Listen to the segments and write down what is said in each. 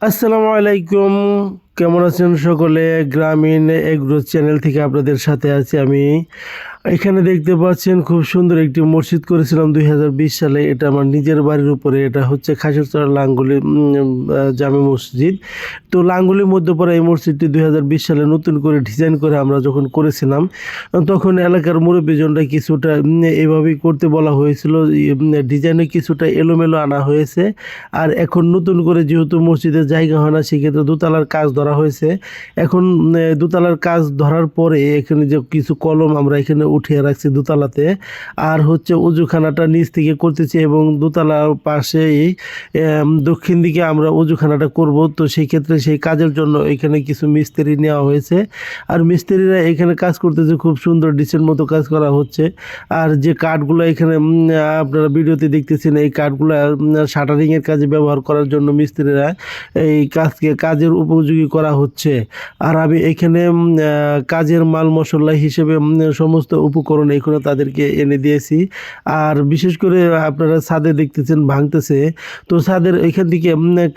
আসসালামু আলাইকুম। কেমন আছেন সকলে? গ্রামীণ এগ্রো চ্যানেল থেকে আপনাদের সাথে আছি আমি। এখানে দেখতে পাচ্ছেন খুব সুন্দর একটি মসজিদ করেছিলাম 2020 সালে। এটা আমার নিজের বাড়ির উপরে। এটা হচ্ছে খাসিরচর লাঙ্গুলি জামে মসজিদ। তো লাঙ্গুলির মধ্যে পড়া এই মসজিদটি 2020 সালে নতুন করে ডিজাইন করে আমরা যখন করেছিলাম, তখন এলাকার মুরব্বীজনরা কিছুটা এভাবেই করতে বলা হয়েছিল। ডিজাইনে কিছুটা এলোমেলো আনা হয়েছে। আর এখন নতুন করে যেহেতু মসজিদের জায়গা হয় না, সেক্ষেত্রে দোতলার কাজ ধরা হয়েছে। এখন দোতলার কাজ ধরার পরে এখানে যে কিছু কলম আমরা এখানে উঠিয়ে রাখছি দোতলাতে। আর হচ্ছে অজুখানাটা নিচ থেকে করতেছি এবং দোতলার পাশেই দক্ষিণ দিকে আমরা অজুখানাটা করব। তো সেই ক্ষেত্রে সেই কাজের জন্য এখানে কিছু মিস্ত্রি নেওয়া হয়েছে। আর মিস্ত্রিরা এখানে কাজ করতেছে, খুব সুন্দর ডিসেন্ট মতো কাজ করা হচ্ছে। আর যে কাঠগুলো এখানে আপনারা ভিডিওতে দেখতেছেন, এই কাঠগুলো শাটারিংয়ের কাজে ব্যবহার করার জন্য মিস্ত্রিরা এই কাজের উপযোগী করা হচ্ছে। আর আমি এখানে কাজের মাল মশলা হিসেবে সমস্ত উপকরণ এখানে তাদেরকে এনে দিয়েছি। আর বিশেষ করে আপনারা ছাদে দেখতেছেন ভাঙতেছে, তো ছাদের এখান থেকে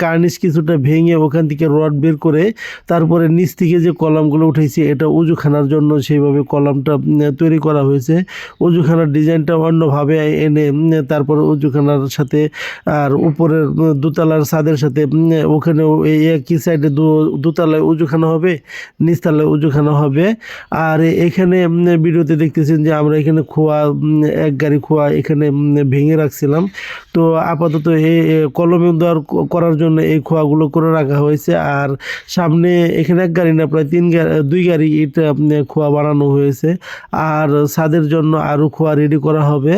কার্নিশ কিছুটা ভেঙে ওখান থেকে রড বের করে তারপরে নিচ থেকে যে কলামগুলো উঠেছি, এটা অজুখানার জন্য সেইভাবে কলামটা তৈরি করা হয়েছে। অজুখানার ডিজাইনটা অন্যভাবে এনে তারপরে অজুখানার সাথে আর উপরের দোতলার ছাদের সাথে ওখানে এই একই সাইডে দোতলায় উজুখানা হবে, নিচতলায় উজুখানা হবে। আর এখানে ভিডিওতে দেখতেছেন যে আমরা এখানে খোয়া, এক গাড়ি খোয়া এখানে ভেঙে রাখছিলাম। তো আপাতত এই কলমে দেওয়ার করার জন্য এই খোয়াগুলো করে রাখা হয়েছে। আর সামনে এখানে এক গাড়ি না, প্রায় দুই গাড়ি এটা খোয়া বানানো হয়েছে। আর ছাদের জন্য আরও খোয়া রেডি করা হবে।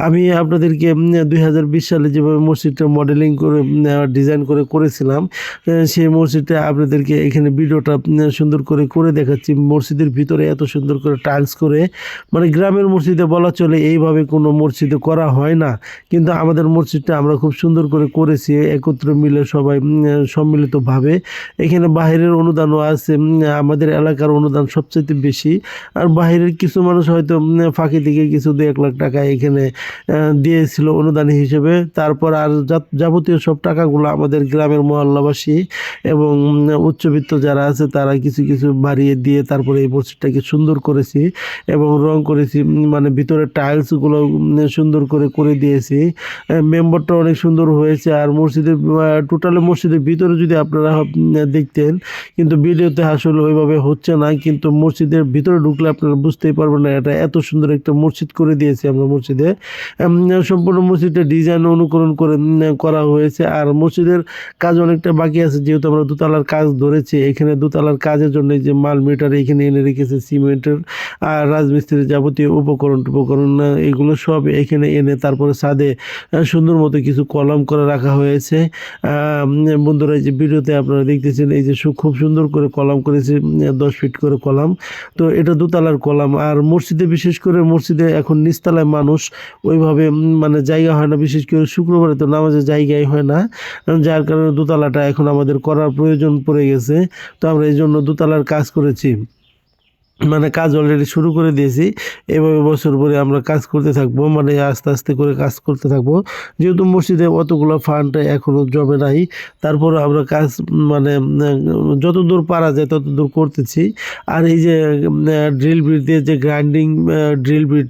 আমি আপনাদেরকে 2020 সালে যেভাবে মসজিদটা মডেলিং করে ডিজাইন করেছিলাম, সেই মসজিদটা আপনাদেরকে এখানে ভিডিওটা সুন্দর করে দেখাচ্ছি। মসজিদের ভিতরে এত সুন্দর করে টাইলস করে, মানে গ্রামের মসজিদে বলা চলে এইভাবে কোনো মসজিদে করা হয় না, কিন্তু আমাদের মসজিদটা আমরা খুব সুন্দর করে করেছি একত্র মিলে সবাই সম্মিলিতভাবে। এখানে বাহিরের অনুদানও আছে, আমাদের এলাকার অনুদান সবচেয়ে বেশি। আর বাহিরের কিছু মানুষ হয়তো ফাঁকি থেকে কিছু 2-1 লাখ টাকা এখানে দিয়েছিল অনুদান হিসেবে। তারপর আর যাবতীয় সব টাকাগুলো আমাদের গ্রামের মহল্লাবাসী এবং উচ্চবিত্ত যারা আছে তারা কিছু কিছু বাড়িয়ে দিয়ে তারপরে এই মসজিদটাকে সুন্দর করেছি এবং রং করেছি। মানে ভিতরে টাইলসগুলো সুন্দর করে দিয়েছি। মেম্বারটা অনেক সুন্দর হয়েছে। আর মসজিদের টোটালি মসজিদের ভিতরে যদি আপনারা দেখতেন, কিন্তু ভিডিওতে আসলে ওইভাবে হচ্ছে না, কিন্তু মসজিদের ভিতরে ঢুকলে আপনারা বুঝতেই পারবেন না এটা এত সুন্দর একটা মসজিদ করে দিয়েছি আমরা মসজিদে। সম্পূর্ণ মসজিদটা ডিজাইন অনুকরণ করে করা হয়েছে। আর মসজিদের কাজ অনেকটা বাকি আছে, যেহেতু আমরা দোতলার কাজ ধরেছি। এখানে দোতলার কাজের জন্য যে মাল মিটার এখানে এনে রেখেছে, সিমেন্টের আর রাজমিস্ত্রির যাবতীয় উপকরণ এগুলো সব এখানে এনে তারপরে ছাদে সুন্দর মতো কিছু কলাম করে রাখা হয়েছে। বন্ধুরা, এই যে ভিডিওতে আপনারা দেখতেছেন, এই যে খুব সুন্দর করে কলাম করেছে, 10 ফিট করে কলাম। তো এটা দোতলার কলাম। আর মসজিদে বিশেষ করে মসজিদে এখন নিচতলায় মানুষ ওইভাবে মানে জায়গা হয় না, বিশেষ করে শুক্রবারে তো নামাজের জায়গায় হয় না, যার কারণে দোতলাটা এখন আমাদের করার প্রয়োজন পড়ে গেছে। তো আমরা এই জন্য দোতলার কাজ করেছি, মানে কাজ অলরেডি শুরু করে দিয়েছি। এভাবে বছর পরে আমরা কাজ করতে থাকবো, মানে আস্তে আস্তে করে কাজ করতে থাকবো। যেহেতু মসজিদে অতগুলো ফান্ড এখনও জমে নাই, তারপর আমরা কাজ মানে যতদূর পারা যায় ততদূর করতেছি। আর এই যে ড্রিল বিট দিয়ে যে গ্রাইন্ডিং ড্রিল বিট